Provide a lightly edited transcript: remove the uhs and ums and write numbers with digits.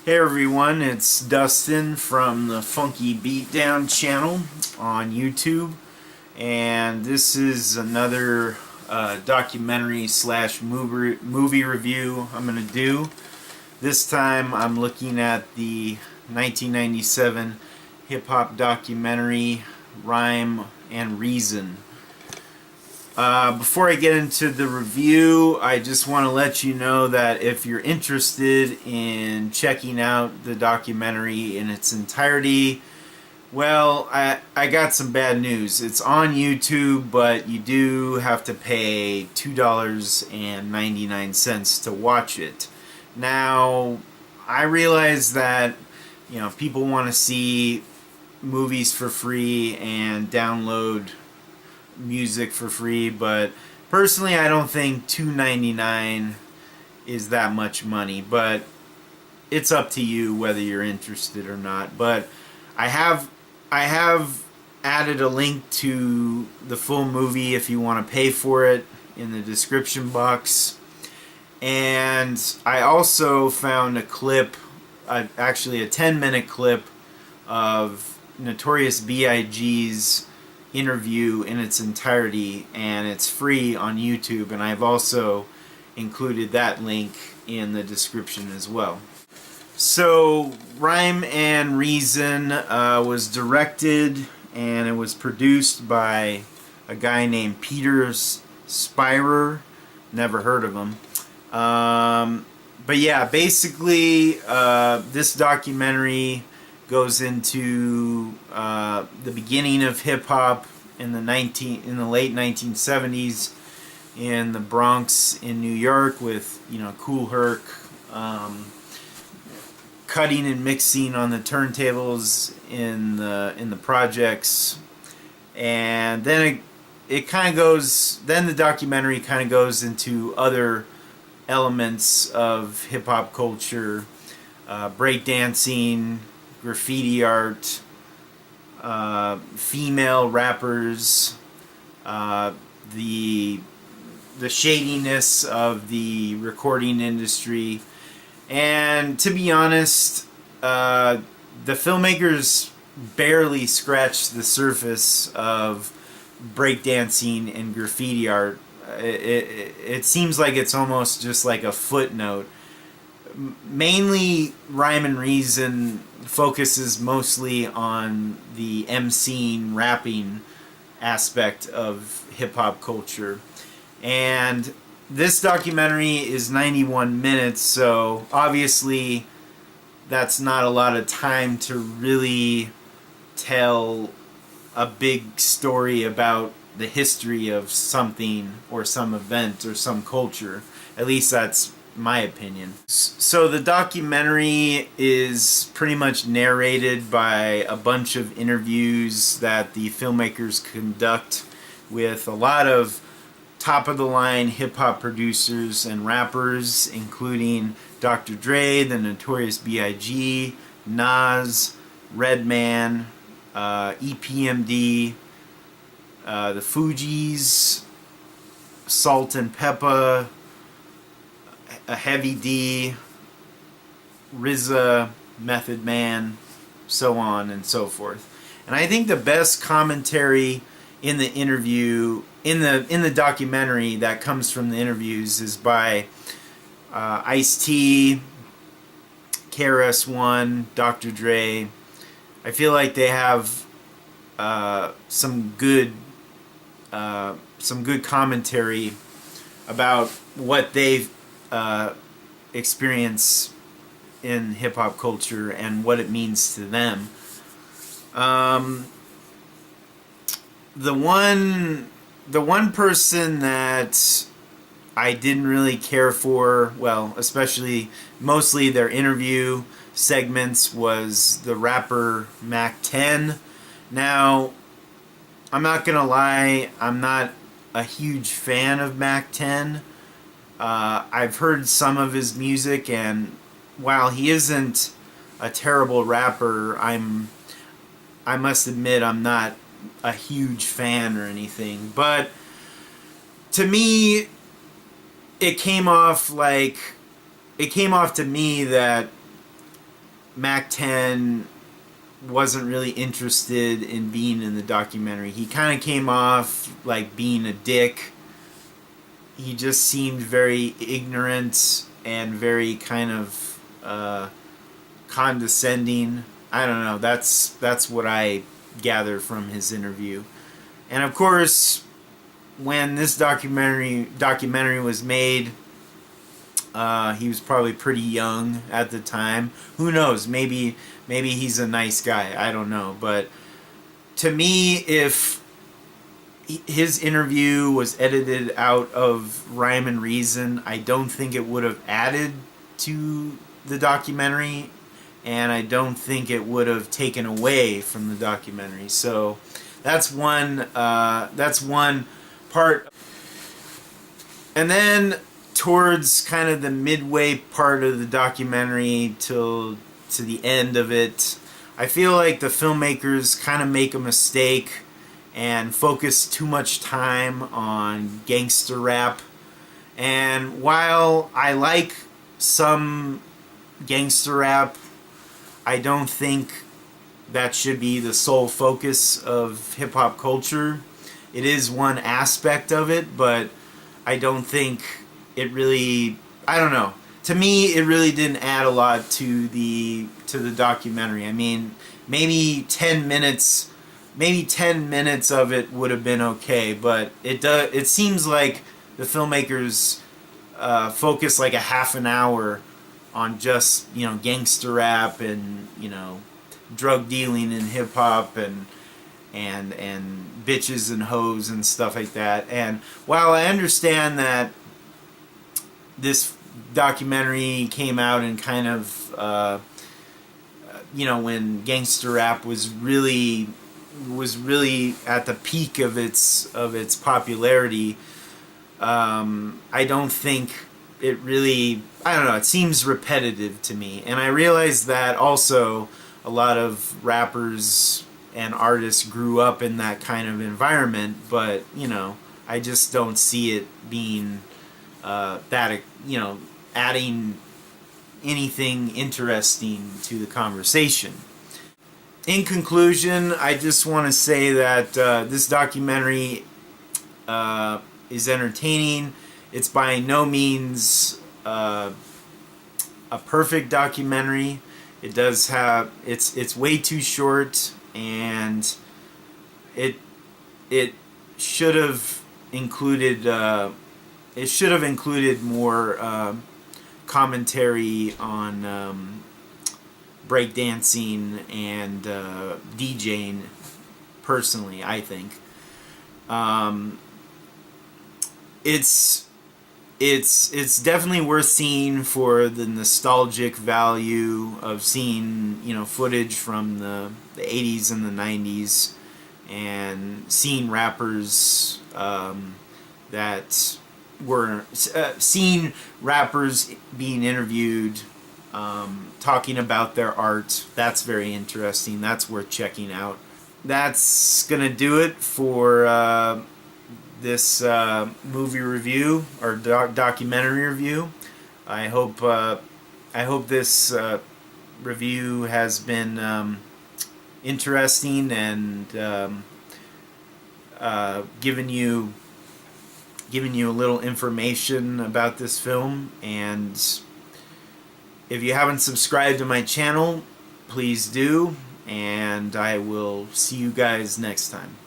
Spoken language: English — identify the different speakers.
Speaker 1: Hey everyone, it's Dustin from the Funky Beatdown channel on YouTube, and this is another documentary slash movie review I'm going to do. This time I'm looking at the 1997 hip-hop documentary Rhyme and Reason. Before I get into the review, I just want to let you know that if you're interested in checking out the documentary in its entirety, well, I got some bad news. It's on YouTube, but you do have to pay $2.99 to watch it. Now, I realize that, people want to see movies for free and download music for free, but personally I don't think $2.99 is that much money, but it's up to you whether you're interested or not. But I have added a link to the full movie if you want to pay for it in the description box, and I also found a clip, actually a 10-minute clip of Notorious B.I.G.'s interview in its entirety, and it's free on YouTube, and I've also included that link in the description as well. So Rhyme and Reason was directed and it was produced by a guy named Peter Spirer. Never heard of him. But yeah, basically this documentary goes into the beginning of hip hop in the late 1970s in the Bronx in New York with Kool Herc cutting and mixing on the turntables in the projects, and then it kind of goes. Then the documentary kind of goes into other elements of hip hop culture, breakdancing, graffiti art, female rappers, the shadiness of the recording industry, and to be honest, the filmmakers barely scratched the surface of breakdancing and graffiti art. It seems like it's almost just like a footnote. Mainly, Rhyme and Reason focuses mostly on the emceeing, rapping aspect of hip-hop culture. And this documentary is 91 minutes, so obviously that's not a lot of time to really tell a big story about the history of something or some event or some culture. At least that's my opinion. So the documentary is pretty much narrated by a bunch of interviews that the filmmakers conduct with a lot of top-of-the-line hip-hop producers and rappers, including Dr. Dre, the Notorious B.I.G., Nas, Redman, EPMD, the Fugees, Salt and Peppa, a Heavy D, RZA, Method Man, so on and so forth. And I think the best commentary in the interview, in the documentary that comes from the interviews, is by Ice-T, krs-one, Dr. Dre. I feel like they have some good commentary about what they've experience in hip-hop culture and what it means to them. The one person that I didn't really care for, well, especially mostly their interview segments, was the rapper Mac 10. Now, I'm not gonna lie, I'm not a huge fan of Mac 10. I've heard some of his music, and while he isn't a terrible rapper, I must admit I'm not a huge fan or anything. But to me, it came off to me that Mac 10 wasn't really interested in being in the documentary. He kind of came off like being a dick. He just seemed very ignorant and very kind of condescending. I don't know. That's what I gather from his interview. And of course, when this documentary was made, he was probably pretty young at the time. Who knows? Maybe he's a nice guy. I don't know. But to me, if his interview was edited out of rhyme and reason, I don't think it would have added to the documentary, and I don't think it would have taken away from the documentary. So that's one part. And then towards kind of the midway part of the documentary to the end of it, I feel like the filmmakers kind of make a mistake and focus too much time on gangster rap. And while I like some gangster rap, I don't think that should be the sole focus of hip-hop culture. It is one aspect of it, but I don't think it really, I don't know. To me, it really didn't add a lot to the documentary. I mean, maybe 10 minutes of it would have been okay, but it seems like the filmmakers focus like a half an hour on just, you know, gangster rap and, you know, drug dealing in hip hop and bitches and hoes and stuff like that. And while I understand that this documentary came out in kind of you know, when gangster rap was really at the peak of its popularity, I don't think it really, I don't know, it seems repetitive to me. And I realize that also a lot of rappers and artists grew up in that kind of environment, but, you know, I just don't see it being that, you know, adding anything interesting to the conversation. In conclusion, I just want to say that this documentary is entertaining. It's by no means a perfect documentary. It does have, it's way too short, and it should have included more commentary on breakdancing and DJing. Personally, I think it's definitely worth seeing for the nostalgic value of seeing, you know, footage from the 80s and the 90s, and seeing rappers that were seeing rappers being interviewed, talking about their art. That's very interesting. That's worth checking out. That's gonna do it for this movie review or documentary review. I hope this review has been interesting and given you a little information about this film. And if you haven't subscribed to my channel, please do, and I will see you guys next time.